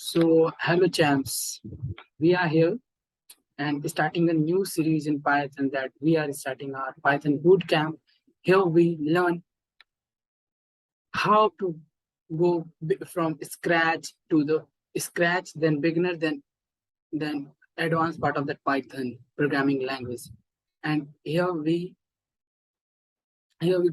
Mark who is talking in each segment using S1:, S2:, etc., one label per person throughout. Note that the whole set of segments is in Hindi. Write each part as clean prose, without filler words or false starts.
S1: So, hello, champs. We are here and starting a new series in Python that we are starting our Python bootcamp. Here we learn how to go from scratch to the scratch, then beginner, then advanced part of that Python programming language. And here we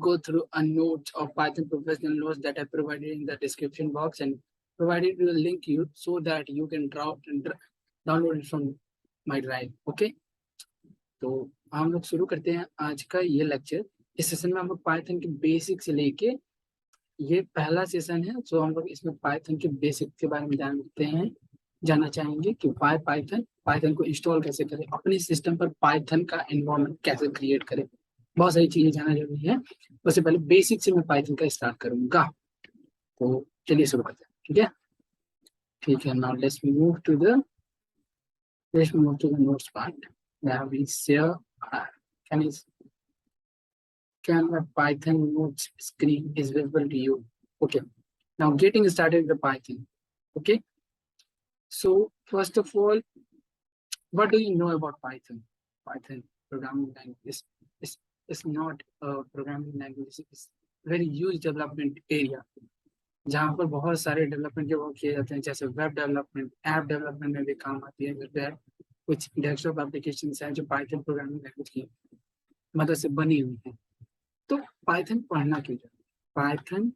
S1: go through a note of Python professional notes that I provided in the description box and provided you the link you so that you can download it from my drive. Okay, तो हम लोग शुरू करते हैं आज का ये लेक्चर। इस सेशन में हम लोग पाइथन के बेसिक से लेके ये पहला सेशन है, तो हम लोग इसमें पाइथन के बेसिक के बारे में जानना चाहेंगे कि पाइथन को इंस्टॉल कैसे करें, अपने सिस्टम पर पाइथन का एनवायरनमेंट कैसे क्रिएट करें। बहुत सारी चीजें जानना जरूरी है। उससे पहले बेसिक से मैं पाइथन का स्टार्ट करूंगा, तो चलिए शुरू करते हैं। ठीक है। Now let's move to the notes part. Now we share can my Python notes screen is visible to you. Okay, now getting started with the Python. Okay, so first of all, what do you know about Python? Python programming language is not a programming language, it's very huge development area जहाँ पर बहुत सारे डेवलपमेंट जो किए जाते हैं, जैसे वेब डेवलपमेंट, ऐप डेवलपमेंट में भी काम आती है। कुछ डेस्कटॉप एप्लीकेशन है जो पाइथन प्रोग्रामिंग लैंग्वेज की मदद से बनी हुई है। तो पाइथन पढ़ना क्यों जरूरी? Python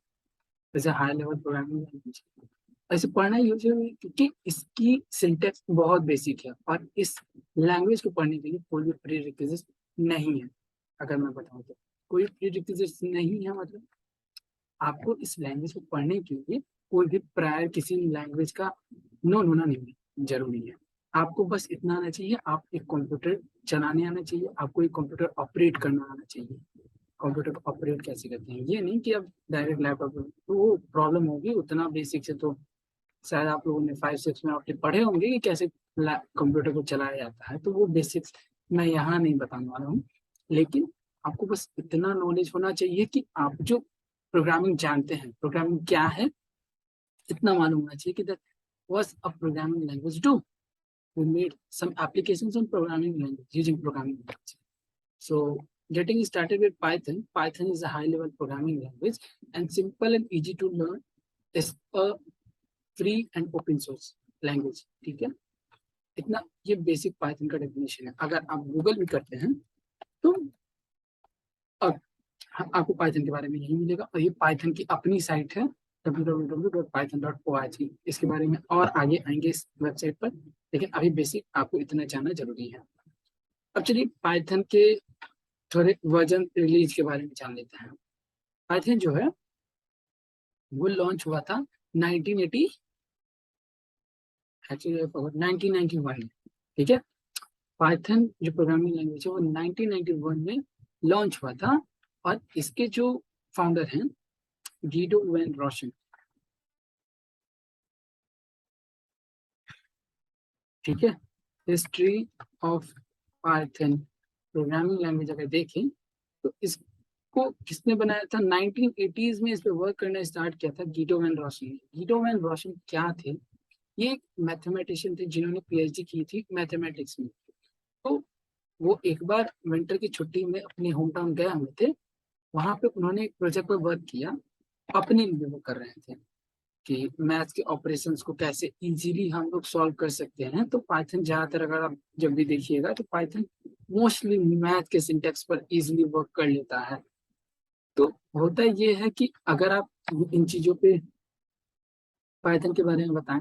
S1: is a high level programming language. ऐसे पढ़ना यूजली क्योंकि इसकी सिंटेक्स बहुत बेसिक है और इस लैंग्वेज को पढ़ने के लिए कोई भी प्री रिक्विजिट नहीं है। अगर मैं बताऊँ तो कोई प्री रिक्विजिट नहीं है, मतलब आपको इस लैंग्वेज को पढ़ने के लिए कोई भी प्रायर किसी लैंग्वेज का नो होना नहीं जरूरी है। आपको बस इतना आना चाहिए, आप एक कंप्यूटर चलाने आना चाहिए, आपको एक कंप्यूटर ऑपरेट करना आना चाहिए। कंप्यूटर को ऑपरेट कैसे करते हैं, ये नहीं कि अब डायरेक्ट लैपटॉप, तो वो प्रॉब्लम होगी। उतना बेसिक से तो शायद आप लोगों ने 5-6 में आपने पढ़े होंगे कि कैसे कंप्यूटर को चलाया जाता है, तो वो बेसिक्स मैं यहाँ नहीं बताने वाला हूँ। लेकिन आपको बस इतना नॉलेज होना चाहिए कि आप जो प्रोग्रामिंग जानते हैं, प्रोग्रामिंग क्या है, इतना मालूम होना चाहिए कि that was a programming language do. We made some applications on programming language using programming language. So getting started with Python. Python is a high-level programming language and simple and easy to learn. Is a free and open source language. ठीक है, इतना ये बेसिक पाइथन का डेफिनेशन है। अगर आप गूगल भी करते हैं तो अब आपको पाइथन के बारे में यही मिलेगा, और ये पाइथन की अपनी साइट है www.python.org। इसके बारे में और आगे आएंगे इस वेबसाइट पर, लेकिन अभी बेसिक आपको इतना जानना जरूरी है। अब चलिए पाइथन के थोड़े वर्जन रिलीज के बारे में जान लेते हैं। पाइथन जो है वो लॉन्च हुआ था 1991 में। ठीक है, पाइथन जो प्रोग्रामिंग लैंग्वेज है वो 1991 में लॉन्च हुआ था, और इसके जो फाउंडर हैं गीडो वैन रोशन। ठीक है, history of Python programming language अगर देखें तो इसको किसने बनाया था? 1980s में इस पे वर्क करना स्टार्ट किया था गीडो वैन रोशन ने। गीडो वैन रोशन क्या थे? ये एक मैथमेटिशियन थे जिन्होंने पीएचडी की थी मैथमेटिक्स में। तो वो एक बार विंटर की छुट्टी में अपने होम टाउन गए हुए थे, वहां पे उन्होंने एक प्रोजेक्ट पर वर्क किया। अपने लिए वो कर रहे थे कि मैथ्स के ऑपरेशंस को कैसे इजीली हम लोग सॉल्व कर सकते हैं। तो पाइथन ज्यादातर अगर आप जब भी देखिएगा तो पाइथन मोस्टली मैथ के सिंटेक्स पर इजीली वर्क कर लेता है। तो होता ये है कि अगर आप इन चीजों पे पाइथन के बारे में बताएं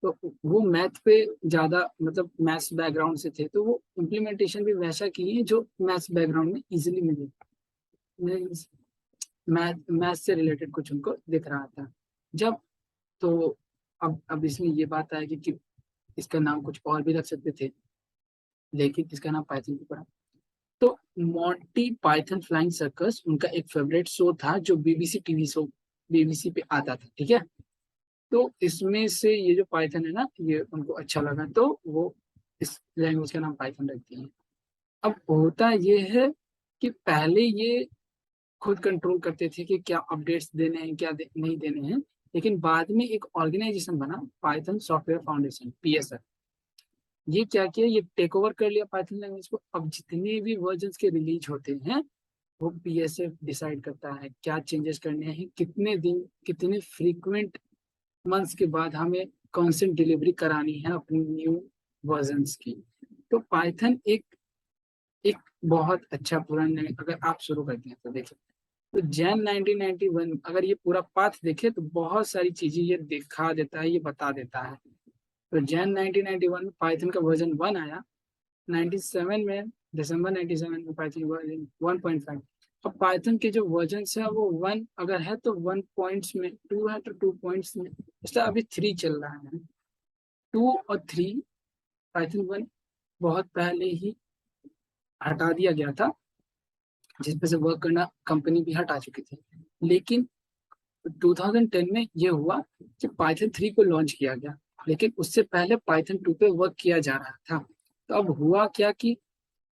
S1: तो वो मैथ पे ज्यादा, मतलब मैथ्स बैकग्राउंड से थे, तो वो इम्प्लीमेंटेशन भी वैसा किए जो मैथ्स बैकग्राउंड में इजीली मिले। मैथ से रिलेटेड कुछ उनको दिख रहा था जब। तो अब इसमें ये बात है कि इसका नाम कुछ और भी रख सकते थे, लेकिन इसका नाम पाइथन पे पड़ा। तो मॉन्टी पाइथन फ्लाइंग सर्कस उनका एक फेवरेट शो था जो बीबीसी टीवी शो बीबीसी पे आता था। ठीक है, तो इसमें से ये जो पाइथन है ना, ये उनको अच्छा लगा, तो वो इस लैंग्वेज का नाम पाइथन रख दिए। अब होता ये है कि पहले ये खुद कंट्रोल करते थे कि क्या अपडेट्स देने हैं, क्या नहीं देने हैं, लेकिन बाद में एक ऑर्गेनाइजेशन बना पाइथन सॉफ्टवेयर फाउंडेशन, पीएसएफ। ये क्या किया, ये टेक ओवर कर लिया पाइथन लैंग्वेज को। अब जितने भी वर्जन्स के रिलीज होते हैं वो पीएसएफ डिसाइड करता है क्या चेंजेस करने हैं, कितने दिन, कितने फ्रीक्वेंट मंथ्स के बाद हमें कॉन्सेंट डिलीवरी करानी है अपनी न्यू वर्जन्स की। तो पाइथन एक एक बहुत अच्छा पुराना, अगर आप शुरू करते हैं तो देखिए, तो जैन 1991 अगर ये पूरा पाथ देखे तो बहुत सारी चीजें ये दिखा देता है, ये बता देता है। तो जैन 1991 में पाइथन का वर्जन 1 आया, 97 में, दिसंबर 97 में पाइथन वर्जन 1.5। अब पाइथन के जो वर्जन है वो 1 अगर है तो 1 पॉइंट्स में, 2 है तो 2 पॉइंट्स में, इसलिए अभी 3 चल रहा है। 2 और 3, पाइथन 1 बहुत पहले ही हटा दिया गया था, जिस पे से वर्क करना कंपनी भी हटा चुकी थी। लेकिन 2010 में ये हुआ कि पाइथन 3 को लॉन्च किया गया, लेकिन उससे पहले पाइथन 2 पे वर्क किया जा रहा था। तो अब हुआ क्या कि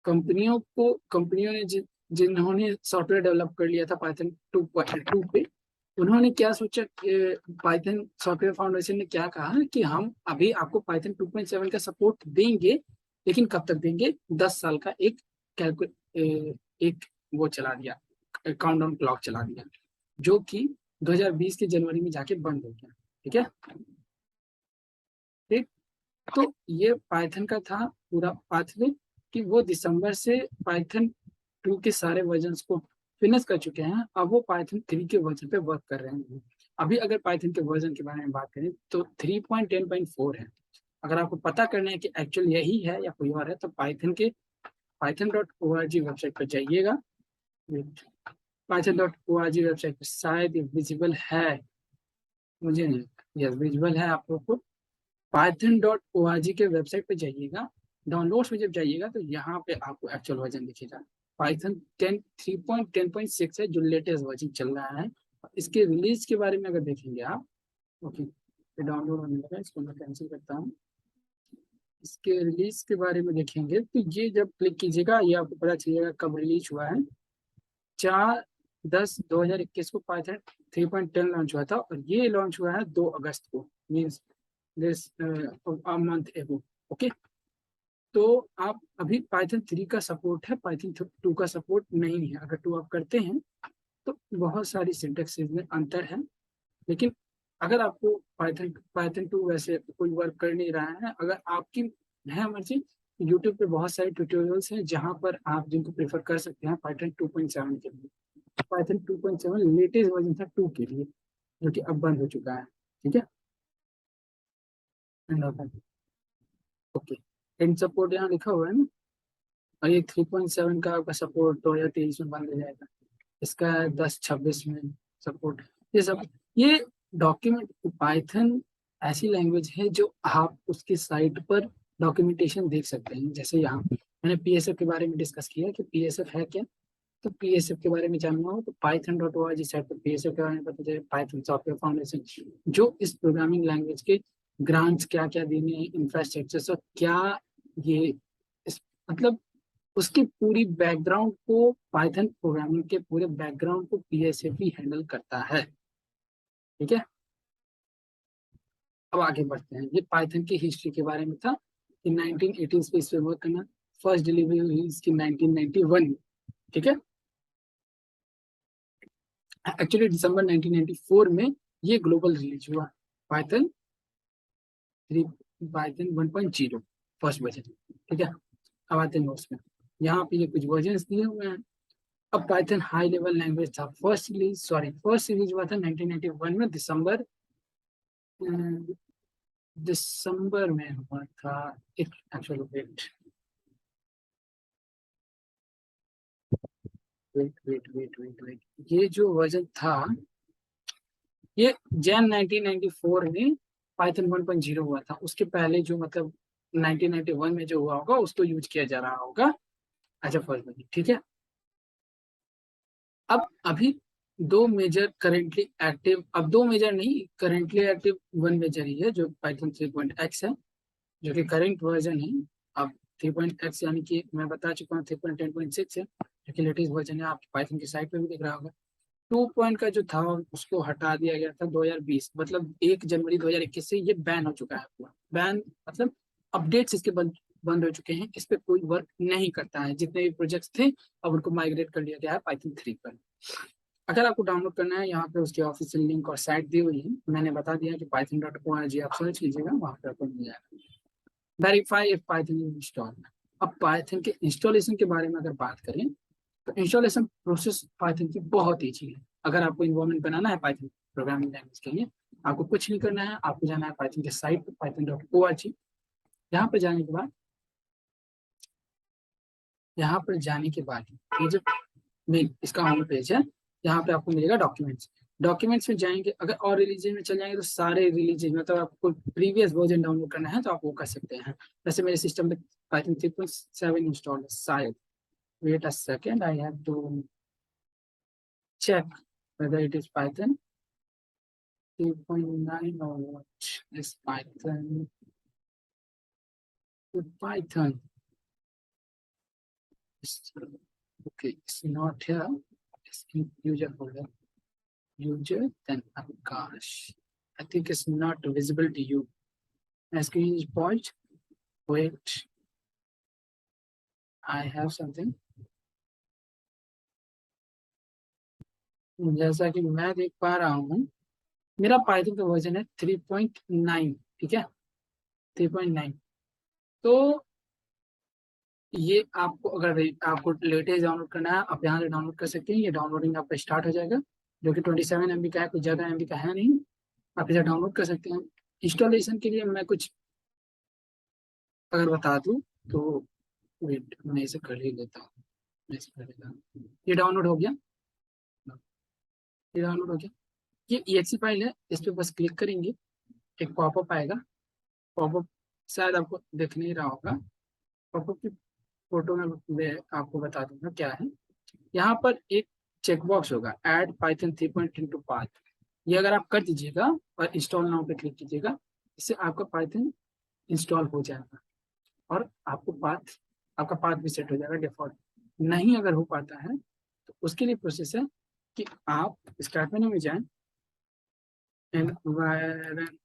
S1: कंपनियों ने जिन्होंने सॉफ्टवेयर डेवलप कर लिया था पाइथन 2 पे, उन्होंने क्या सोचा, पाइथन सॉफ्टवेयर फाउंडेशन ने क्या कहा कि हम अभी आपको पाइथन 2.7 का सपोर्ट देंगे, लेकिन कब तक देंगे, 10 साल का एक एक वो चला दिया, काउंटडाउन क्लॉक चला दिया, जो कि 2020 के जनवरी में जाके बंद हो गया। ठीक है, ठीक। तो ये पाइथन का था पूरा पाथवे कि वो दिसंबर से पाइथन 2 के सारे वर्जन्स को फिनिश कर चुके हैं। अब वो पाइथन 3 के वर्जन पे वर्क कर रहे हैं। अभी अगर पाइथन के वर्जन के बारे में बात करें तो 3.10.4 है। अगर आपको पता करना है कि एक्चुअल यही है या कोई और है तो python.org वेबसाइट पर जाइएगा। python.org वेबसाइट पर शायद विजिबल है, मुझे नहीं, यस विजिबल है आप लोग को। python.org के वेबसाइट पे जाइएगा, डाउनलोड्स में जब जाइएगा तो यहाँ पे आपको एक्चुअल वर्जन दिखेगा। पाइथन 3.10.6 है जो लेटेस्ट वर्जन चल रहा है। इसके रिलीज के बारे में अगर देखेंगे आप, ओके, डाउनलोड होने लगा, इसको मैं कैंसिल करता हूँ। इसके रिलीज के बारे में देखेंगे तो ये जब क्लिक कीजिएगा ये आपको पता चलेगा कब रिलीज हुआ है। 4/10/2021 को पाइथन 3.10 लॉन्च हुआ था और ये लॉन्च हुआ है 2 अगस्त को, मीन्स दिस मंथ एगो। ओके, तो आप अभी पाइथन 3 का सपोर्ट है, पाइथन 2 का सपोर्ट नहीं है। अगर 2 आप करते हैं तो बहुत सारी सिंटेक्स में अंतर है, लेकिन अगर आपको पाइथन पाइथन 2 वैसे कोई वर्क कर नहीं रहा है, अगर आपकी है मर्जी, यूट्यूब पे बहुत सारे ट्यूटोरियल्स हैं जहां पर आप जिनको प्रेफर कर सकते हैं पाइथन 2.7 के लिए। पाइथन 2.7 लेटेस्ट वर्जन था 2 के लिए, जो कि अब बंद हो चुका है। ठीक है, ओके, एंड सपोर्ट यहाँ लिखा हुआ है ना, और ये 3.7 का आपका सपोर्ट 2023 में बंद हो जाएगा, इसका 10/26 में सपोर्ट। ये सब ये डॉक्यूमेंट, पाइथन ऐसी लैंग्वेज है जो आप उसकी साइट पर डॉक्यूमेंटेशन देख सकते हैं। जैसे यहाँ मैंने पीएसएफ के बारे में डिस्कस किया कि पीएसएफ है क्या, तो पीएसएफ के बारे में जानना हो तो python.org साइट पर पीएसएफ के बारे में पता चले। पाइथन सॉफ्टवेयर फाउंडेशन जो इस प्रोग्रामिंग लैंग्वेज के ग्रांट्स क्या क्या देने हैं, इंफ्रास्ट्रक्चर सब क्या, ये मतलब उसकी पूरी बैकग्राउंड को, पाइथन प्रोग्रामिंग के पूरे बैकग्राउंड को पीएसएफ ही हैंडल करता है। ठीक है, अब आगे बढ़ते हैं। ये पाइथन की हिस्ट्री के बारे में था कि 1980s पे इस पे वर्क करना, फर्स्ट डिलीवरी हुई इसकी 1991 में। ठीक है, एक्चुअली दिसंबर 1994 में ये ग्लोबल रिलीज हुआ, पाइथन 3, पाइथन 1.0 फर्स्ट वर्जन। ठीक है, अब आते हैं उसमें, यहाँ पे ये कुछ वर्जन दिए हुए हैं। अब पाइथन हाई लेवल लैंग्वेज था, फर्स्ट रिलीज हुआ था 1991 में, दिसंबर में हुआ था। एक एक्चुअल वेट, ये जो वर्जन था ये जैन 1994 में पाइथन 1.0 हुआ था। उसके पहले जो मतलब 1991 में जो हुआ होगा उसको यूज किया जा रहा होगा। अच्छा, फर्स्ट वर्जन। ठीक है, अब अभी दो मेजर करेंटली एक्टिव, अब दो मेजर नहीं, करेंटली एक्टिव 1 मेजर ही है जो पाइथन 3.x है, जो कि करेंट वर्जन है। अब 3.x यानी कि मैं बता चुका हूँ 3.10.6 है, जो कि लेटेस्ट वर्जन है, आपकी पाइथन की साइट पे भी दिख रहा होगा। 2 पॉइंट का जो था उसको हटा दिया गया था 2020, मतलब 1 जनवरी 2021 से ये बैन हो चुका है पूरा। बैन मतलब अपडेट्स इसके बंद बंद हो चुके हैं, इस पे कोई वर्क नहीं करता है। जितने भी प्रोजेक्ट्स थे अब उनको माइग्रेट कर लिया गया है पाइथन 3 पर। अगर आपको डाउनलोड करना है, यहाँ पे उसकी ऑफिशियल लिंक और साइट दी हुई है, मैंने बता दिया कि python.org आप सर्च कीजिएगा, वहाँ पे आपको मिल जाएगा। Verify if Python install. अब पाइथन के इंस्टॉलेशन के बारे में अगर बात करें तो इंस्टॉलेशन प्रोसेस पाइथन की बहुत ईजी है। अगर आपको इन्वायरमेंट बनाना है पाइथन प्रोग्रामिंग लैंग्वेज के लिए, आपको कुछ नहीं करना है, आपको जाना है पाइथन के साइट पर python.org। यहाँ पर जाने के बाद यहाँ पर जाने के बाद ये जो मेन इसका होम पेज है, यहाँ पे आपको मिलेगा डॉक्यूमेंट्स। डॉक्यूमेंट्स में जाएंगे, अगर और रिलीजन में चल जाएंगे तो सारे रिलीजन, मतलब आपको प्रीवियस वर्जन डाउनलोड करना है तो आप वो कर सकते हैं। वैसे मेरे सिस्टम में पाइथन 3.7 इंस्टॉल है शायद। Wait a second, I have to check whether it is Python 3.9 or what is Python. Python. Okay, it's not here. It's in user folder. User, then Akash. I think it's not visible to you. My screen is paused. Wait, I have something. जैसा कि मैं देख पा रहा हूँ, मेरा पाइथन का वर्जन है 3.9, ठीक है 3.9। तो ये आपको अगर आपको लेटेस्ट डाउनलोड करना है, आप यहाँ से डाउनलोड कर सकते हैं। ये डाउनलोडिंग आपका स्टार्ट हो जाएगा, जो कि 27 MB का है, कुछ ज़्यादा MB का है नहीं। आप इसे डाउनलोड कर सकते हैं। इंस्टॉलेशन के लिए मैं कुछ अगर बता दूँ तो वेट, मैं इसे कर ही लेता हूँ। मैं इसे कर लेता हूँ। ये डाउनलोड हो गया, ये डाउनलोड हो गया। ये exe फाइल है, इस पर बस क्लिक करेंगे, एक पॉपअप आएगा। पॉपअप शायद आपको दिख नहीं रहा होगा। पॉपअप की फोटो में मैं आपको बता दूंगा क्या है। यहाँ पर एक चेकबॉक्स होगा, ऐड पाइथन 3.10 टू पाथ। ये अगर आप कर दीजिएगा और इंस्टॉल नाउ पे क्लिक कीजिएगा, इससे आपका पाइथन इंस्टॉल हो जाएगा और आपका पाथ भी सेट हो जाएगा डिफॉल्ट। नहीं अगर हो पाता है तो उसके लिए प्रोसेस है कि आप स्टार्ट मेन्यू में जाएं, एनवायरमेंट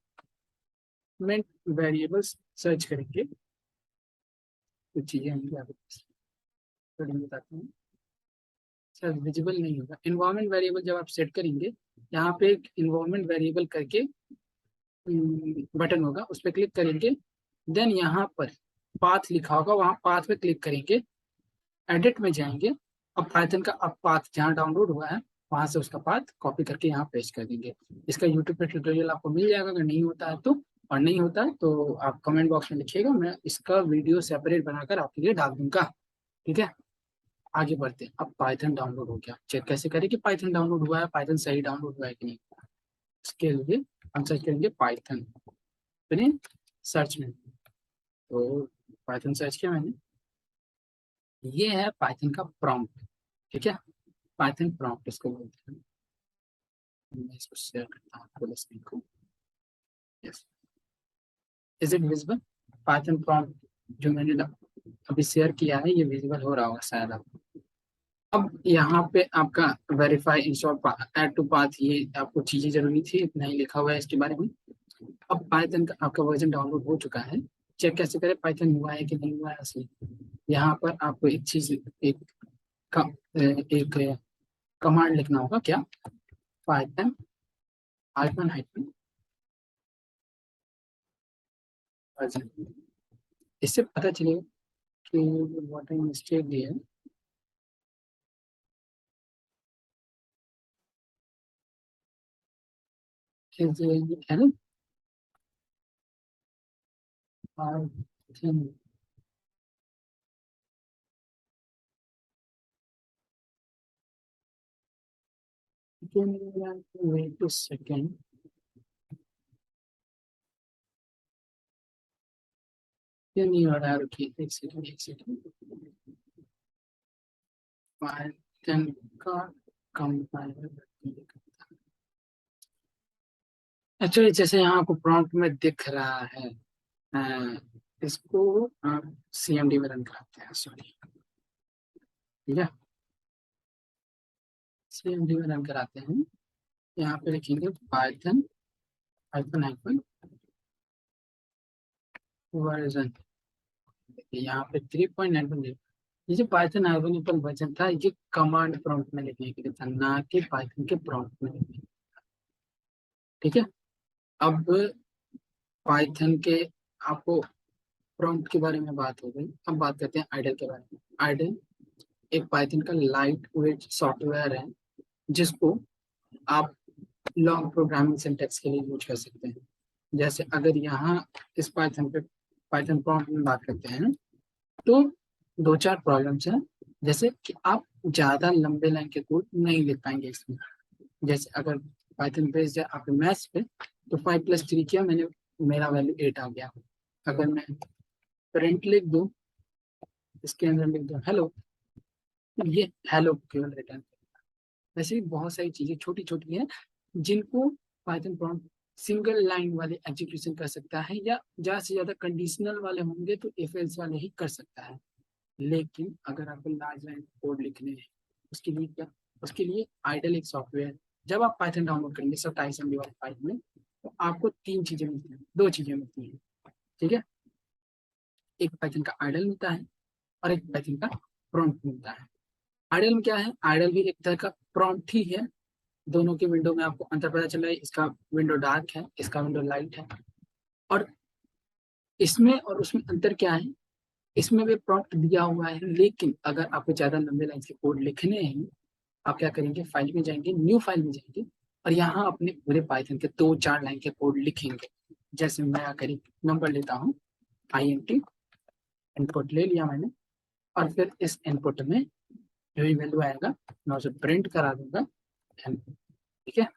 S1: वेरिएबल्स सर्च करेंगे, कुछ चीजें आएंगी आपको बताते हैं। सर विजिबल नहीं होगा इन्वायरमेंट वेरिएबल। जब आप सेट करेंगे, यहाँ पे एक इन्वायरमेंट वेरिएबल करके बटन होगा, उस पर क्लिक करेंगे। देन यहाँ पर पाथ लिखा होगा, वहाँ पाथ पे क्लिक करेंगे, एडिट में जाएंगे। अब पाइथन का अब पाथ जहाँ डाउनलोड हुआ है वहां से उसका पाथ कॉपी करके यहाँ पेस्ट कर देंगे। इसका यूट्यूब पे ट्यूटोरियल आपको मिल जाएगा अगर नहीं होता है तो, और नहीं होता है तो आप कमेंट बॉक्स में लिखिएगा, मैं इसका वीडियो सेपरेट बनाकर आपके लिए डाल दूंगा। ठीक है, आगे बढ़ते हैं। अब पाइथन डाउनलोड हो गया, चेक कैसे करें कि पाइथन डाउनलोड हुआ है, पाइथन सही डाउनलोड हुआ है कि नहीं। इसके लिए हम सर्च करेंगे पाइथन अपने सर्च में। तो पाइथन सर्च किया मैंने, ये है पाइथन का प्रॉम्प्ट। ठीक है, पाइथन प्रॉम्प्ट इसको बोलते हैं। मैं इसको शेयर करता हूँ फुल स्क्रीन को। Yes, is it visible? Python prompt जो मैंने अभी शेयर किया है ये विजिबल हो रहा होगा शायद आपको। अब यहाँ पे आपका verify install add to path, ये आपको चीजें जरूरी थी, इतना ही लिखा हुआ है इसके बारे में। अब पाइथन का आपका वर्जन डाउनलोड हो चुका है। चेक कैसे करें पाइथन हुआ है कि नहीं हुआ है असली। यहाँ पर आपको एक चीज एक कमांड लिखना होगा, क्या, पाइथन हाइफन हाइफन वर्जन। इससे पता चलेगा कि व्हाट आई मिस्टेक दिया है। Python wait a second. ये नहीं हो रहा है, रुकिए एक सेकंड एक सेकंड। पाइथन का कंपाइलर एक्चुअली जैसे यहाँ आपको प्रॉम्प्ट में दिख रहा है, इसको आप CMD में रन कराते हैं, सॉरी। ठीक है, CMD में रन कराते हैं, यहाँ पे लिखेंगे पाइथन हाइफन हाइफन वर्जन, यहाँ पे 3.9। ये जो पाइथन हाइफन हाइफन वर्जन था, ये कमांड प्रॉम्प्ट में लिखने के लिए था, ना कि पाइथन के प्रॉम्प्ट में लिखने। ठीक है। अब पाइथन के आपको प्रॉम्प्ट के बारे में बात हो गई, अब बात करते हैं आइडल के बारे में। आइडल एक पाइथन का लाइट वेट सॉफ्टवेयर है, जिसको आप लॉन्ग प्रोग्रामिंग सिंटेक्स के लिए यूज कर सकते हैं। जैसे अगर यहाँ इस पाइथन प्रॉम्प्ट में बात करते हैं, तो दो चार प्रॉब्लम्स हैं। जैसे कि आप ज्यादा लंबे लाइन के कोड नहीं लिख पाएंगे इसमें। जैसे अगर पाइथन बेस्ड है आपके मैथ्स पे, तो 5+3 किया मैंने, मेरा वैल्यू 8 आ गया। अगर मैं प्रिंट लिख दूं, इसके अंदर लिख दूं हेलो, ये हेलो केवल रिटर्न। वैसे ही बहुत सारी चीजें छोटी छोटी हैं, जिनको पाइथन प्रॉम्प्ट सिंगल लाइन वाले एग्जीक्यूशन कर सकता है, या ज्यादा से ज्यादा कंडीशनल वाले होंगे तो इफ एल्स वाले ही कर सकता है। लेकिन अगर आपको लार्ज लाइन कोड लिखने हैं, उसके लिए क्या, उसके लिए आइडल एक सॉफ्टवेयर। जब आप पाइथन डाउनलोड करेंगे 27 MB वाले फाइल में, तो आपको तीन चीजें मिलती हैं, दो चीजें मिलती हैं। ठीक है। एक पाइथन का आइडल मिलता है और एक पाइथन का प्रॉम्प्ट मिलता है। आइडल में क्या है, आइडल भी एक तरह का प्रॉम्प्ट ही है। दोनों के विंडो में आपको अंतर पता चल रहा है, इसका विंडो डार्क है, इसका विंडो लाइट है। और इसमें और उसमें अंतर क्या है, इसमें भी प्रॉम्प्ट दिया हुआ है, लेकिन अगर आपको ज्यादा लंबे लाइन के कोड लिखने हैं, आप क्या करेंगे, फाइल में जाएंगे, न्यू फाइल में जाएंगे, और यहाँ अपने पूरे पाइथन के 2-4 लाइन के कोड लिखेंगे। जैसे मैं आकर एक नंबर लेता हूँ, INT इनपुट ले लिया मैंने, और फिर इस इनपुट में जो ही वैल्यू आएगा मैं उसे प्रिंट करा दूंगा। ठीक है।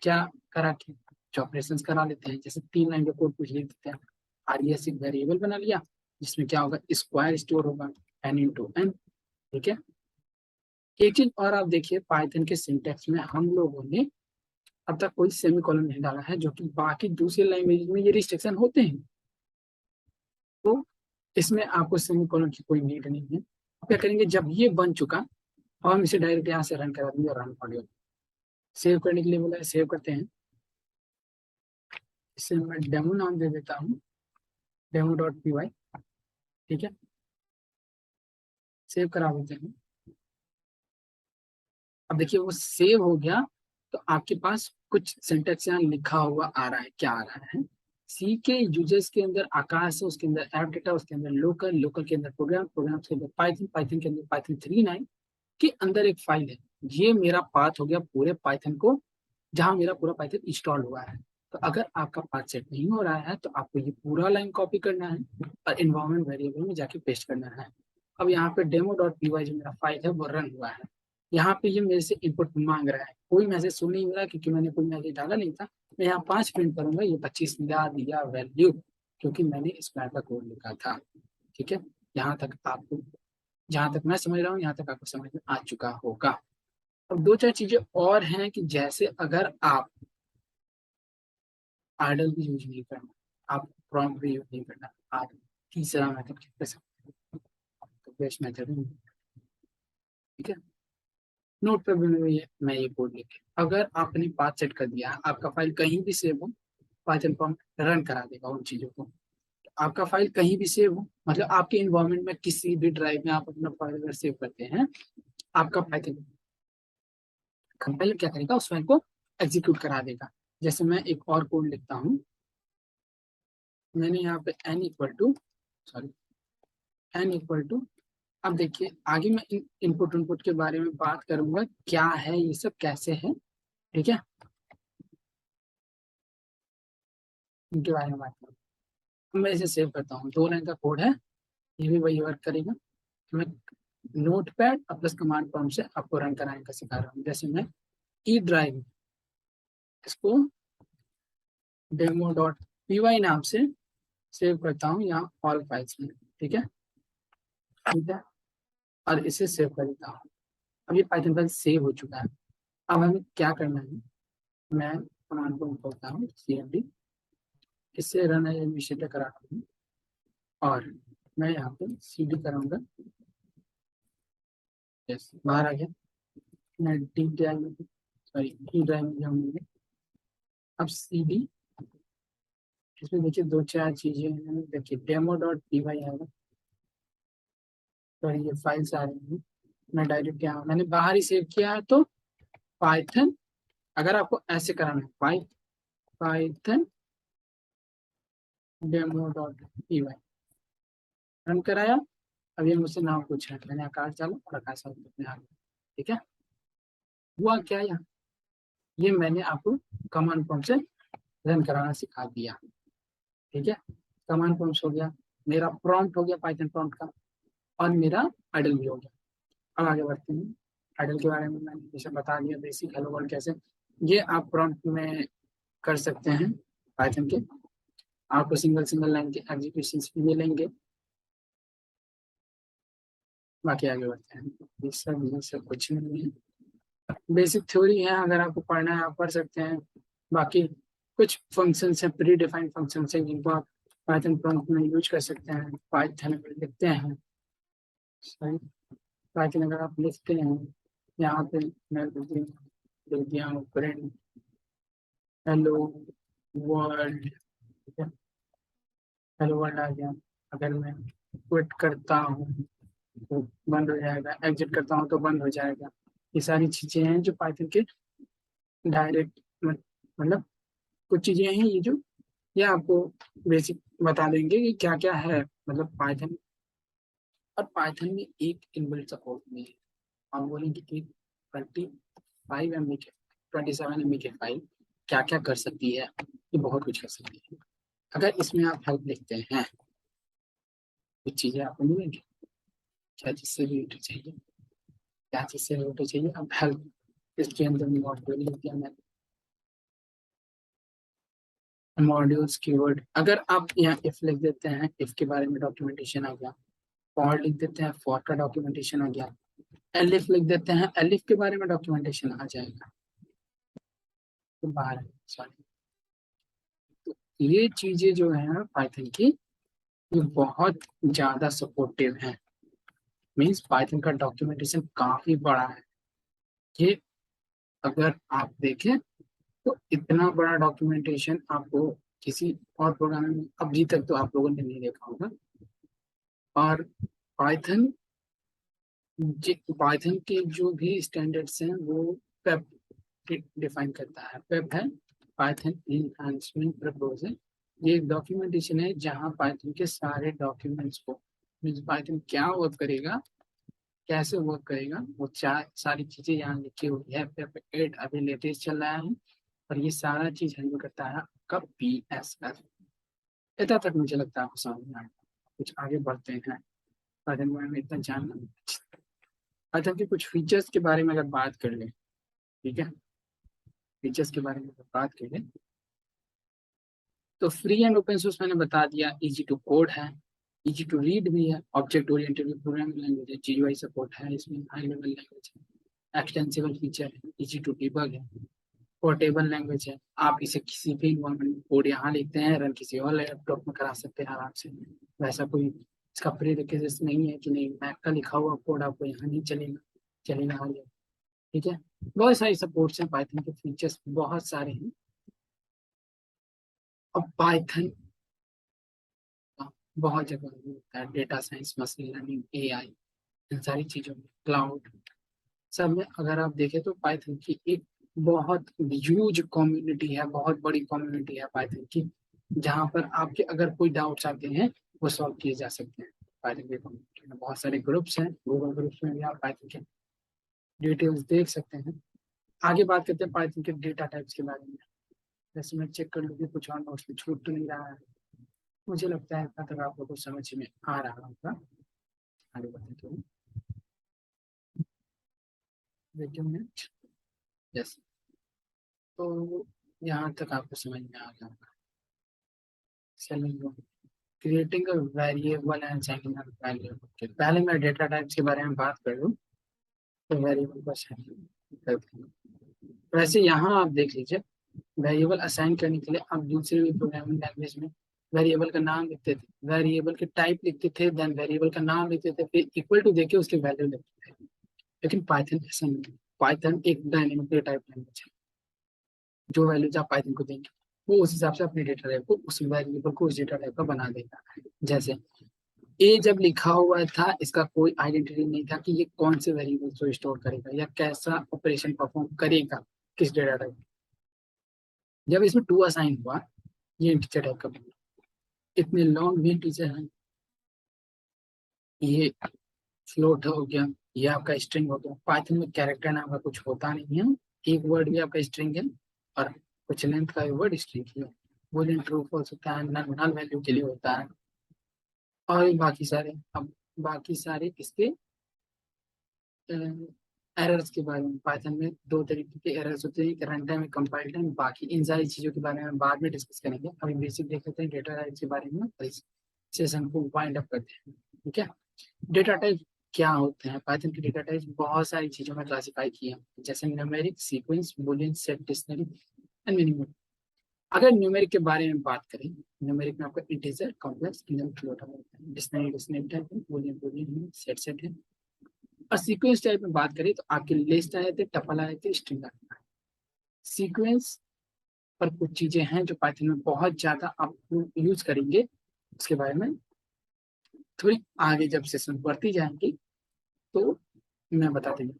S1: क्या करा के जो ऑपरेशन करा लेते हैं, जैसे 3 लाइन का कोड कुछ लिख देते हैं। RES एक वेरिएबल बना लिया, जिसमें क्या होगा, स्क्वायर स्टोर होगा, n×n। ठीक है। एक चीज और आप देखिए, पाइथन के सिंटेक्स में हम लोगों ने अब तक कोई सेमीकोलन नहीं डाला है, जो कि बाकी दूसरे लैंग्वेज में ये रिस्ट्रिक्शन होते हैं। तो इसमें आपको सेमीकोलन की कोई नीड नहीं है। आप क्या करेंगे, जब ये बन चुका, और हम इसे डायरेक्ट यहाँ से रन करा देंगे, रन ऑडियो सेव करने के लिए बोला है, सेव करते हैं। इसे मैं डेमो नाम दे देता हूँ, demo.py। ठीक है। सेव करा देते हैं। अब देखिए वो सेव हो गया, तो आपके पास कुछ सिंटेक्स यहाँ लिखा हुआ आ रहा है। क्या आ रहा है, सी के यूजर्स के अंदर आकाश है, उसके अंदर ऐप डेटा, उसके अंदर लोकल, लोकल के अंदर प्रोग्राम, प्रोग्राम के अंदर पाइथन, पाइथन के अंदर पाइथन 3.9 के अंदर एक फाइल है। ये मेरा पाथ हो गया पूरे पाइथन को, जहां मेरा पूरा पाइथन इंस्टॉल हुआ है। तो अगर आपका पाथ सेट नहीं हो रहा है, तो आपको ये पूरा लाइन कॉपी करना है और इन्वायरमेंट वेरिएबल में जाके पेस्ट करना है। अब यहाँ पे demo.py जो मेरा फाइल है वो रन हुआ है। यहाँ पे ये मेरे से इनपुट मांग रहा है, कोई मैसेज सुन नहीं रहा, क्योंकि मैंने कोई मैसेज डाला नहीं था। मैं यहाँ 5 प्रिंट करूंगा, ये 25 मिला दिया वैल्यू, क्योंकि मैंने इस मैथ का कोड लिखा था। ठीक है। यहाँ तक आपको, जहां तक मैं समझ रहा हूँ, यहाँ तक आपको समझ में आ चुका होगा। अब दो चार चीजें और हैं, कि जैसे अगर आप आइडल भी यूज नहीं करना, आप प्रॉम्प्ट भी यूज नहीं करना, आप तीसरा मेथड कर सकते हैं, तो बेस्ट मेथड है। ठीक है। नोट पे भी मैं ये कोड लिखे, अगर आपने पाथ सेट कर दिया, आपका फाइल कहीं भी सेव हो, पाइथन प्रॉम्प्ट रन करा देगा उन चीजों को। आपका फाइल कहीं भी सेव हो, मतलब आपके इन्वायरमेंट में किसी भी ड्राइव में आप अपना फाइल अगर सेव करते हैं, आपका पाइथन कंपाइलर क्या करेगा, उस फाइल को एग्जीक्यूट करा देगा। जैसे मैं एक और कोड लिखता हूँ, मैंने यहाँ पे n=, अब देखिए आगे मैं इनपुट इनपुट के बारे में बात करूंगा, क्या है ये सब, कैसे है। ठीक है। इनके बारे में बात करूँ, मैं इसे सेव करता हूँ, 2 लाइन का कोड है, ये भी वही वर्क करेगा। मैं नोट पैड और प्लस कमांड प्रॉम्प्ट से आपको रन कराने का सिखा रहा हूँ। जैसे मैं ई ड्राइव, इसको demo.py नाम से सेव करता हूँ यहाँ ऑल फाइल्स में। ठीक है। ठीक है। और इसे सेव कर देता हूँ। अब ये पाइथन फाइल सेव हो चुका है। अब हमें क्या करना है, मैं कमांड को बोलता हूँ cmd, इससे रन इनिशिएटर कराता हूँ, और मैं यहाँ पे cd कराऊंगा। यस, बाहर आ गया। मैं डी ड्राइव में, सॉरी ई ड्राइव में जाऊंगी। अब सी डी, इसमें देखिए दो चार चीजें हैं। देखिए डेमो डॉट पी वाई आएगा, और ये फाइल्स आ रही हैं। मैं डायरेक्ट क्या, मैंने बाहर ही सेव किया है, तो पाइथन, अगर आपको ऐसे कराना है Python demo dot P Y run कराया। अब ये मुझसे नाम पूछा है, मैंने आकार चालू और आकार चालू अपने आप, ठीक है। हुआ क्या यहाँ, ये मैंने आपको कमांड प्रॉम्प्ट से रन कराना सिखा दिया, ठीक है। कमांड प्रॉम्प्ट हो गया, मेरा प्रॉम्प्ट हो गया पाइथन प्रॉम्प्ट का, और मेरा आइडल भी हो गया। अब आगे बढ़ते हैं। आइडल के बारे में मैंने जैसे बता दिया, बेसिक हेलो वर्ल्ड कैसे, ये आप प्रॉम्प्ट में कर सकते हैं पाइथन के। आपको सिंगल सिंगल लाइन के एग्जीक्यूशन भी मिलेंगे। बाकी आगे बढ़ते हैं। ये सब कुछ नहीं है, बेसिक थ्योरी है, अगर आपको पढ़ना है आप पढ़ सकते हैं। बाकी कुछ फंक्शंस हैं, प्री डिफाइंड फंक्शंस हैं, जिनको आप पाइथन प्रॉम्प्ट में यूज कर सकते हैं। पाइथन में लिखते हैं, सही, पाइथन अगर आप लिखते हैं, यहाँ पे मैं लिख दिया हूँ प्रिंट हेलो वर्ल्ड, ठीक है। हेलो वर्ल्ड आ गया। अगर मैं क्विट करता हूँ तो बंद हो जाएगा, एग्जिट करता हूँ तो बंद हो जाएगा। ये सारी चीजें हैं जो पाइथन के डायरेक्ट, मतलब कुछ चीजें हैं ये जो, ये आपको बेसिक बता देंगे कि क्या क्या है, मतलब पाइथन। और पाइथन में एक इनबिल्ट सपोर्ट में है, आप बोलेंगे एक 25 MB के 27 MB के फाइल क्या क्या कर सकती है, ये बहुत कुछ कर सकती है अगर इसमें आप हेल्प लिखते हैं। कुछ चीजें आपको मिलेंगी, क्या चीज से रिलेटेड चाहिए, क्या चीज से रिलेटेड चाहिए, अब हेल्प इसके अंदर मॉड्यूल लिख दिया मैंने, मॉड्यूल्स कीवर्ड। अगर आप यहाँ इफ लिख देते हैं, इफ के बारे में डॉक्यूमेंटेशन आ गया। फॉर लिख देते हैं, फॉर का डॉक्यूमेंटेशन आ गया। एलिफ लिख देते हैं, एलिफ के बारे में डॉक्यूमेंटेशन आ जाएगा। तो बाहर, सॉरी, तो ये चीजें जो है पाइथन की, ये बहुत ज्यादा सपोर्टिव है। मीन्स पाइथन का डॉक्यूमेंटेशन काफी बड़ा है। ये अगर आप देखें तो इतना बड़ा डॉक्यूमेंटेशन आपको किसी और प्रोग्राम में अभी तक तो आप लोगों ने नहीं देखा होगा। और पाइथन, पाइथन के जो भी स्टैंडर्ड्स हैं वो पेप डिफाइन करता है। पेप है पाइथन इनहांसमेंट प्रपोजल। ये एक डॉक्यूमेंटेशन है जहाँ पाइथन के सारे डॉक्यूमेंट्स को, मीन्स पाइथन क्या वर्क करेगा, कैसे वर्क करेगा, वो चार सारी चीजें यहाँ लिखी हुई है। पेप 8 अभी लेटेस्ट चल रहा है, और ये सारा चीज हैंडल करता है आपका PSF। इतना तक मुझे लगता है आपको समझ में आएगा। कुछ आगे बढ़ते हैं, पाइथन के बारे में इतना जानना। पाइथन के कुछ फीचर्स के बारे में अगर बात कर ले, ठीक है, फीचर्स के बारे में अगर बात करें तो फ्री एंड ओपन सोर्स मैंने बता दिया, इजी टू कोड है, इजी टू रीड भी है, ऑब्जेक्ट ओरिएंटेड प्रोग्रामिंग लैंग्वेज है, GUI सपोर्ट है, इसमें हाई लेवल लैंग्वेज है, एक्सटेंसिबल फीचर है, इजी टू डिबग है, पोर्टेबल लैंग्वेज है। आप इसे किसी भी इन्वायरमेंट में कोड यहाँ लिखते हैं, रन किसी और लैपटॉप में करा सकते हैं आराम से। वैसा कोई इसका प्री रिक्विजिट नहीं है कि नहीं मैक का लिखा हुआ कोड आपको यहाँ नहीं चलेगा, चलेगा और ये, ठीक है। बहुत सारी सपोर्ट्स हैं, पाइथन के फीचर्स बहुत सारे हैं। और पाइथन बहुत जगह होता है, data science, machine learning, AI, इन सारी चीजों में, क्लाउड, सब में अगर आप देखें तो पाइथन की एक बहुत ह्यूज कम्युनिटी है, बहुत बड़ी कम्युनिटी है पाइथन की, जहाँ पर आपके अगर कोई डाउट्स आते हैं वो सॉल्व किए जा सकते हैं। पाइथन की कम्युनिटी में बहुत सारे ग्रुप्स हैं, गूगल ग्रुप्स में भी आप पाइथन के डिटेल्स देख सकते हैं। आगे बात करते हैं पाइथन के डेटा टाइप्स के बारे में। जैसे मैं चेक कर लूँ कि कुछ और नोट्स में छूट तो नहीं रहा है, मुझे लगता है इतना तक आप लोगों को समझ में आ रहा होगा। आगे बढ़ते हैं, वेट अ मिनट, यस, तो यहाँ तक आपको समझ में आ गया होगा। चलिए, creating a variable and checking a variable, पहले मैं डेटा टाइप्स के बारे में बात कर लूँ तो वेरिएबल को असाइन करते हैं। वैसे यहाँ आप देख लीजिए, वेरिएबल असाइन करने के लिए आप दूसरे भी प्रोग्रामिंग लैंग्वेज में वेरिएबल का नाम लिखते थे, वेरिएबल के टाइप लिखते थे, देन वेरिएबल का नाम लिखते थे, फिर इक्वल टू देके उसकी वैल्यू लिखते थे। लेकिन पाइथन ऐसा नहीं है। पाइथन एक डायनेमिक डेटा टाइप लैंग्वेज है। जो वैल्यूज आप पाइथन को देंगे वो उस हिसाब से अपने डेटा टाइप को, उस वेरिएबल को उस डेटा टाइप का बना देगा। जैसे ए जब लिखा हुआ था, इसका कोई आइडेंटिटी नहीं था कि ये कौन से वेरिएबल को स्टोर करेगा या कैसा ऑपरेशन परफॉर्म करेगा किस डेटा टाइप। जब इसमें टू असाइन हुआ, ये इंटीजर टाइप का बना। इतने लॉन्ग भी इंटीजर हैं, ये फ्लोट हो गया, ये आपका स्ट्रिंग हो गया। पाइथन में कैरेक्टर नाम का कुछ होता नहीं है, एक वर्ड भी आपका स्ट्रिंग है और कुछ लेंथ का वर्ड स्ट्रिंग है। बूलियन ट्रू फॉल्स होता है, नल वैल्यू के लिए होता है, और बाकी सारे। अब बाकी सारे इसके एरर्स के बारे में, पाइथन में दो तरीके के एरर्स होते हैं, एक रन टाइम, एक कंपाइल टाइम। बाकी इन सारी चीज़ों के बारे में बाद में डिस्कस करेंगे, अभी बेसिक देख लेते हैं डेटा टाइप के बारे में और इस सेशन को वाइंड अप करते हैं। ठीक है, डेटा टाइप क्या होते हैं? पाइथन के डेटा टाइप बहुत सारी चीज़ों में क्लासिफाई किए हैं, जैसे numeric, sequence, Boolean, set, dictionary and minimum. अगर न्यूमेरिक के बारे में बात करें, न्यूमेरिक में आपका इंटीजर, कॉम्प्लेक्स, इंडियन फ्लोट होता है, डिक्शनरी डिक्शनरी टाइप है, बूलियन बूलियन है, सेट सेट है। और सीक्वेंस टाइप में बात करें तो आपके लिस्ट आए थे, टपल आए थे, स्ट्रिंग आए थे। सीक्वेंस पर कुछ चीजें हैं जो पाइथन में बहुत ज्यादा आप यूज करेंगे, उसके बारे में थोड़ी आगे जब सेशन बढ़ती जाएंगी तो मैं बता देंगे।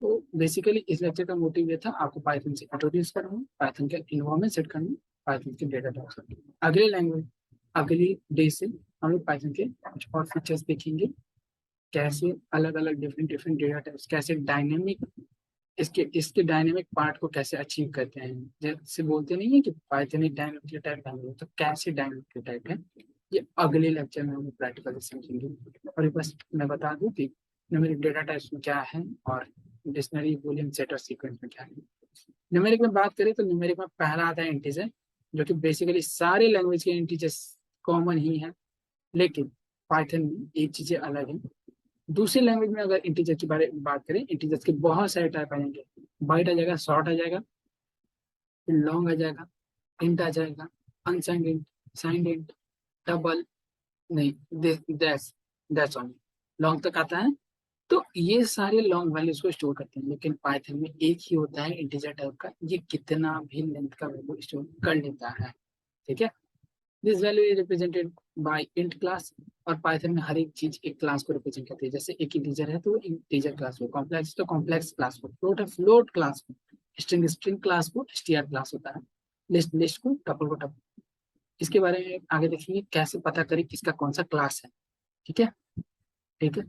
S1: तो बेसिकली इस लेक्चर का मोटिव ये था, आपको पाइथन से इंट्रोड्यूस करना, पाइथन का इन्वायरमेंट सेट करना, पाइथन के डेटा टाइप्स करना। अगले लैंग्वेज, अगली डे से हम लोग पाइथन के कुछ और फीचर्स देखेंगे, कैसे अलग अलग डिफरेंट डिफरेंट डेटा टाइप्स, कैसे डायनेमिक, इसके डायनेमिक पार्ट को कैसे अचीव करते हैं। जैसे बोलते नहीं है कि पाइथन एक डायनेमिक टाइप लैंग्वेज, तो कैसे डायनेमिक टाइप है, ये अगले लेक्चर में हम प्रैक्टिकली समझेंगे। और बस मैं बता दूं कि न्यूमेरिक डेटा टाइप्स में क्या है और डिक्शनरी, बूलियन, सेट और सीक्वेंस में क्या है। न्यूमेरिक में बात करें तो न्यूमेरिक में पहला आता है इंटीजर, जो कि बेसिकली सारे लैंग्वेज के इंटीजर्स कॉमन ही है, लेकिन पाइथन में ये चीजें अलग हैं। दूसरी लैंग्वेज में अगर इंटीजर की बारे में बात करें, इंटीजर्स के बहुत सारे टाइप आ जाएंगे। बाइट आ जाएगा, शॉर्ट आ जाएगा, लॉन्ग आ जाएगा, इंट आ जाएगा, unsigned int, signed int, double, नहीं, दैट्स दैट्स ऑन, लॉन्ग तक आता है। तो ये सारे लॉन्ग वैल्यूज को स्टोर करते हैं, लेकिन पाइथन में एक ही होता है इंटीजर टाइप का, ये कितना भी लेंथ का वैल्यू स्टोर कर लेता है। ठीक है, this value is represented by int class. और पाइथन में हर एक चीज एक क्लास को रिप्रेजेंट करती है, जैसे एक इंटीजर है तो इंटीजर क्लास को, कॉम्प्लेक्स तो कॉम्प्लेक्स क्लास को, फ्लोट है फ्लोट क्लास को, स्ट्रिंग स्ट्रिंग क्लास को str क्लास होता है, लिस्ट लिस्ट को, टपल को टपल। इसके बारे में आगे देखेंगे कैसे पता करें किसका कौन सा क्लास है। ठीक है, ठीक है,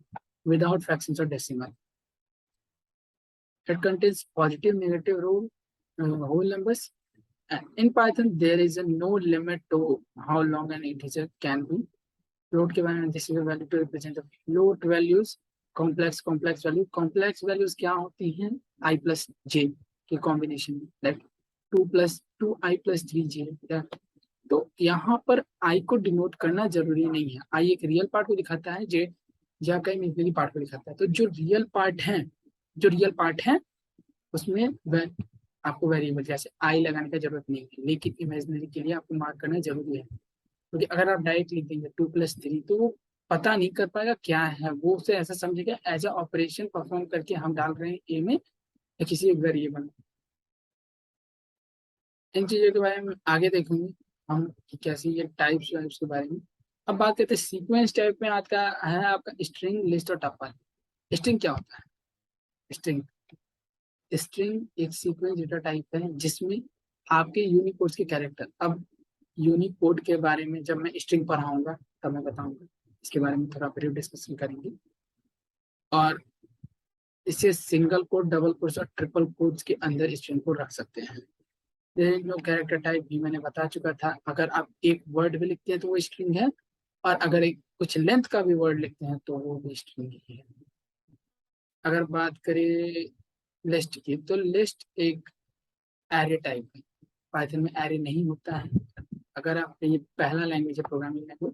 S1: विदाउट फ्रैक्शंस और decimal. It contains positive, negative, whole numbers. In Python, there is no limit to how long an integer can be. Float के बारे में, this is a value to represent the float values. Complex value, complex values क्या होती हैं? I plus j के कॉम्बिनेशन में, like 2 plus 3j। तो यहाँ पर I को डिनोट करना जरूरी नहीं है। I एक रियल पार्ट को दिखाता है, j या कहीं इमेजिनरी पार्ट को दिखाता है। तो जो रियल पार्ट है उसमें आपको वेरिएबल जैसे आई लगाने का जरूरत नहीं है, लेकिन इमेजिनरी के लिए आपको मार्क करना जरूरी है, क्योंकि अगर आप डायरेक्ट लिख देंगे 2 + 3 तो वो पता नहीं कर पाएगा क्या है, वो उसे ऐसा समझेगा एज अ ऑपरेशन परफॉर्म करके हम डाल रहे हैं ए में या किसी एक वेरिएबल में। इन चीजों के बारे में आगे देखेंगे हम कि कैसे ये टाइप्स वाइप्स के बारे में। अब बात करते हैं सीक्वेंस टाइप में आता है आपका स्ट्रिंग, लिस्ट और टपल। स्ट्रिंग क्या होता है? स्ट्रिंग एक सीक्वेंस डेटा टाइप है जिसमें आपके यूनिकोड के कैरेक्टर, अब यूनिकोड के बारे में जब मैं स्ट्रिंग पढ़ाऊंगा तब मैं बताऊंगा, इसके बारे में थोड़ा ब्रीफ डिस्कशन करेंगे। और इसे सिंगल कोड, डबल कोड्स और ट्रिपल कोड्स के अंदर स्ट्रिंग को रख सकते हैं। जो कैरेक्टर टाइप भी मैंने बता चुका था, अगर आप एक वर्ड भी लिखते हैं तो वो स्ट्रिंग है, और अगर एक कुछ लेंथ का भी वर्ड लिखते हैं तो वो भी स्ट्रिंग ही है। अगर बात करें लिस्ट की, तो लिस्ट एक एरे टाइप है। पाइथन में एरे नहीं होता है। अगर आप, ये पहला लैंग्वेज है प्रोग्रामिंग लैंग्वेज,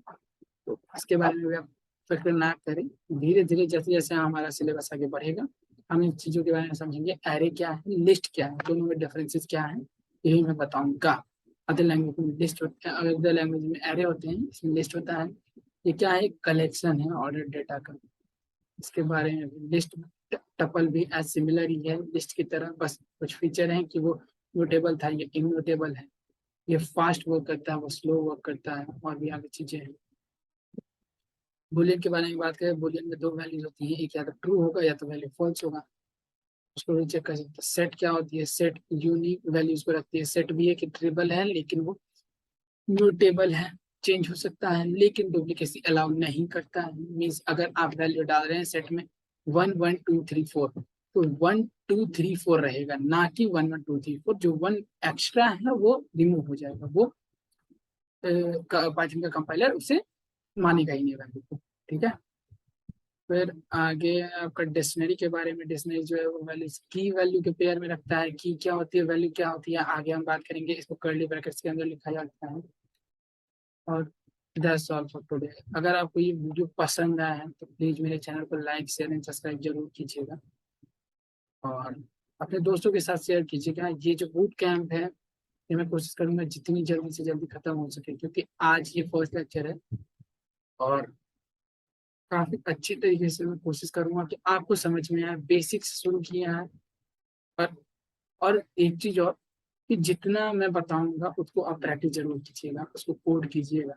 S1: तो इसके बारे में भी आप फिक्र ना करें। धीरे धीरे जैसे जैसे हमारा सिलेबस आगे बढ़ेगा हम इन चीज़ों के बारे में समझेंगे। एरे क्या है, लिस्ट क्या है, दोनों में डिफरेंसेस क्या है, यही मैं बताऊंगा। अदर लैंग्वेज में लिस्ट होता है, अदर लैंग्वेज में एरे होते हैं, इसमें लिस्ट होता है। ये क्या है? कलेक्शन है ऑर्डर डेटा का, इसके बारे में लिस्ट टपल भी एज सिमिलर ही है लिस्ट की तरह, बस कुछ फीचर हैं कि वो म्यूटेबल था, ये इम्यूटेबल है, ये फास्ट वर्क करता है, वो स्लो वर्क करता है, और भी आगे चीजें हैं। बुलियन के बारे में बात करें, बुलियन में दो वैल्यूज होती है, एक या तो ट्रू होगा या तो वैल्यू फॉल्स होगा, उसको भी चेक कर सकते हैं। सेट क्या होती है, सेट यूनिक वैल्यूज को रखती है। सेट भी है कि ट्रिबल है लेकिन वो म्यूटेबल है, चेंज हो सकता है, लेकिन डुप्लीकेसी अलाउ नहीं करता है। मीन्स अगर आप वैल्यू डाल रहे हैं सेट में 1 1 2 3 4, तो 1 2 3 4 रहेगा, ना कि 1 1 2 3 4। जो वन एक्स्ट्रा है वो रिमूव हो जाएगा, वो पाइथन का कंपाइलर उसे मानेगा ही नहीं वैल्यू को। ठीक है, फिर आगे आपका डिक्शनरी के बारे में। डिक्शनरी जो है वो वैल्यू की वैल्यू के पेयर में रखता है। की क्या होती है, वैल्यू क्या होती है, आगे हम बात करेंगे। इसको कर्ली ब्रैकेट्स के अंदर लिखा जाता है। और दैट्स ऑल फॉर टुडे। अगर आपको ये वीडियो पसंद आया है तो प्लीज मेरे चैनल को लाइक शेयर एंड सब्सक्राइब जरूर कीजिएगा, और अपने दोस्तों के साथ शेयर कीजिएगा। ये जो बूट कैंप है, ये मैं कोशिश करूंगा जितनी जल्दी से जल्दी खत्म हो सके, क्योंकि आज ये फर्स्ट लेक्चर है, और काफी अच्छी तरीके से मैं कोशिश करूंगा कि आपको समझ में आए। बेसिक्स शुरू किया है, और और एक चीज और, कि जितना मैं बताऊंगा उसको आप प्रैक्टिस जरूर कीजिएगा, उसको कोड कीजिएगा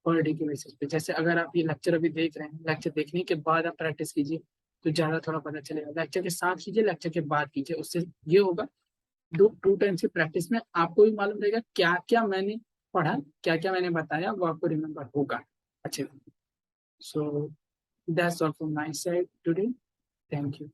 S1: पर डे के बेसिस पे। जैसे अगर आप ये लेक्चर अभी देख रहे हैं, लेक्चर देखने के बाद आप प्रैक्टिस कीजिए तो ज्यादा थोड़ा पता चलेगा। लेक्चर के साथ कीजिए, लेक्चर के बाद कीजिए, उससे ये होगा दो टू टाइम्स की प्रैक्टिस में आपको भी मालूम रहेगा क्या क्या मैंने पढ़ा, क्या क्या मैंने बताया, वो आपको रिमेम्बर होगा अच्छे से। So that's all from my side today, thank you.